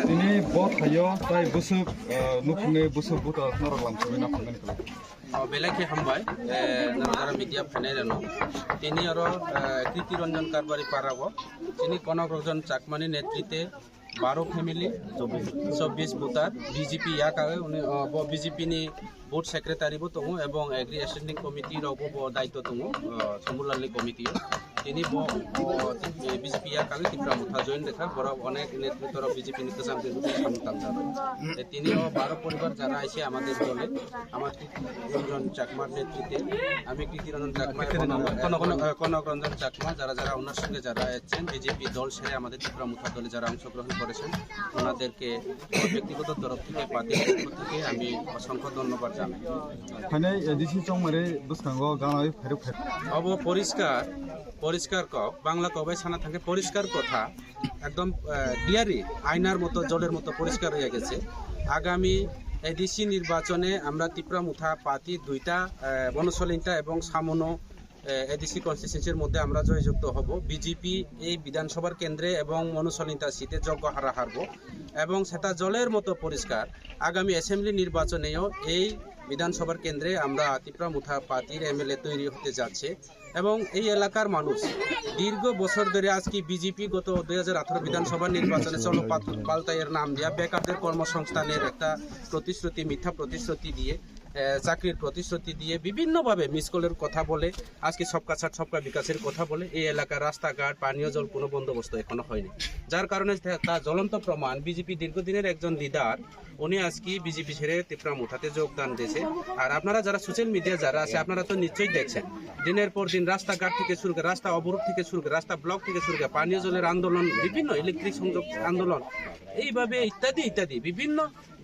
Ini bot hayo tai busuk nukne busuk buta naralam sabina pangan kala. বেলাকে হামবাই নারা media ফাইনাইরানো তিনি আর কৃতি রঞ্জন কারবারি পারাব তিনি কনক রঞ্জন চাকমানি নেতৃত্বে 12 ফ্যামিলি 24 ভোটার বিজেপি ইয়াকাগে উনি বিজেপি নি बोर्ड सेक्रेटारी बो दङ এবং एग्री स्टैंडिंग कमिटी रावबो दायित्व दङ समूलालनि कमिटी তিনি বিজেপি ইয়াকাগে ত্রিপুরা মুথা জয়েন দেখা বড় অনেক নেতৃত্বর বিজেপি নি কসাম সামতাম যাবে তিনিও 12 পরিবার যারা আইছে আমাদের দলে আমার রঞ্জন চাকমার নেতৃত্বে আমি কৃতি রঞ্জন চাকমা কনক রঞ্জন চাকমা যারা যারা ওনার সঙ্গে যারা আছেন বিজেপি দল ছেড়ে আমাদের ত্রিপুরা মুথা দলে যারা অংশগ্রহণ করেছেন ওনাদেরকে ব্যক্তিগত তরফ থেকে পার্টির পক্ষ থেকে আমি অসংখ্য ধন্যবাদ জানাই। মানে এডিসি চংমারে বুসকাঙ্গো গানাই ফেরুক अब পরিষ্কার পরিষ্কার বাংলা কবাই সানা থাকে পরিষ্কার কথা একদম ক্লিয়ারই আয়নার মতো জলের মতো পরিষ্কার হয়ে গেছে। আগামী এডিসি নির্বাচনে আমরা ত্রিপুরা মুথা পার্টি দুইটা বনসলিনটা এবং সামনো এডিসি কনস্টিটিউয়েন্সির মধ্যে আমরা জয়যুক্ত হব। বিজেপি এই বিধানসভার কেন্দ্রে এবং মনুসলিনটা সিটে যোগ্য হারা হারব এবং সেটা জলের মতো পরিষ্কার। আগামী অ্যাসেম্বলি নির্বাচনেও এই বিধানসভার কেন্দ্রে আমরা ত্রিপুরা মুথা পার্টির এমএলএ তৈরি হতে যাচ্ছে এবং এই এলাকার মানুষ দীর্ঘ বছর ধরে আজকে বিজেপি গত 2018 বিধানসভা নির্বাচনে চলো পাল্টাইয়ের নাম দিয়া বেকারদের কর্মসংস্থানের একটা প্রতিশ্রুতি মিথ্যা প্রতিশ্রুতি দিয়ে চাকরির প্রতিশ্রুতি দিয়ে বিভিন্নভাবে মিসকলের কথা বলে আজকে সবকা ছাড় সবকা বিকাশের কথা বলে এই এলাকার রাস্তাঘাট পানীয় জল কোনো বন্দোবস্ত এখনো হয়নি, যার কারণে তার জ্বলন্ত প্রমাণ বিজেপি দীর্ঘদিনের একজন লিডার উনি আজকে বিজেপি ছেড়ে ত্রিপুরা মুথাতে যোগদান দিয়েছে। আর আপনারা যারা সোশ্যাল মিডিয়া যারা আছে আপনারা তো নিশ্চয়ই দেখছেন দিনের পর দিন রাস্তাঘাট থেকে শুরু করে রাস্তা অবরোধ থেকে শুরু করে রাস্তা ব্লক থেকে শুরু করে পানীয় জলের আন্দোলন বিভিন্ন ইলেকট্রিক সংযোগ আন্দোলন এইভাবে ইত্যাদি ইত্যাদি বিভিন্ন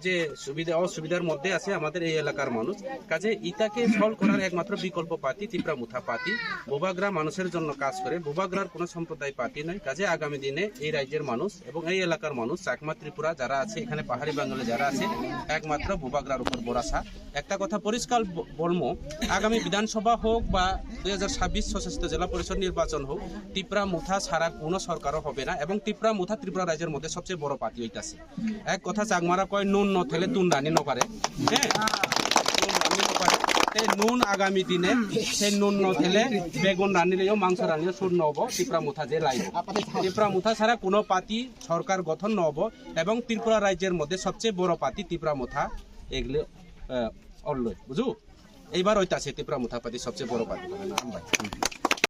যে সুবিধা অসুবিধার মধ্যে আছে আমাদের এই এলাকার মানুষ। কাজে ইটাকে সলভ করার একমাত্র বিকল্প পার্টি ত্রিপুরা মুথা পার্টি। বোবাগ্রা মানুষের জন্য কাজ করে, বোবাগ্রার কোনো সম্প্রদায় পার্টি নয়। কাজে আগামী দিনে এই রাজ্যের মানুষ এবং এই এলাকার মানুষ চাকমা ত্রিপুরা যারা আছে এখানে পাহাড়ি বাঙালি যারা আছে একমাত্র বোবাগ্রার উপর ভরসা। একটা কথা পরিষ্কার বলবো, আগামী বিধানসভা হোক বা 2026 সশস্ত্র জেলা পরিষদ নির্বাচন হোক ত্রিপুরা মুথা ছাড়া কোনো সরকারও হবে না এবং ত্রিপুরা মুথা ত্রিপুরা রাজ্যের মধ্যে সবচেয়ে বড় পার্টি হইতাছে। এক কথা চাকমারা কয় নুন নথেলে তুন রানি নপারে, হ্যাঁ নুন আগামী দিনে সেই নুন নথেলে বেগুন রানিলেও মাংস রানিলেও সুর নহব ত্রিপুরা মুথা যে লাইব। ত্রিপুরা মুথা ছাড়া কোনো পার্টি সরকার গঠন নহব এবং ত্রিপুরা রাজ্যের মধ্যে সবচেয়ে বড় পার্টি ত্রিপুরা মুথা এগুলো অল্লয় বুঝু এইবার হইতাছে ত্রিপুরা মুথা পার্টি সবচেয়ে বড় পার্টি।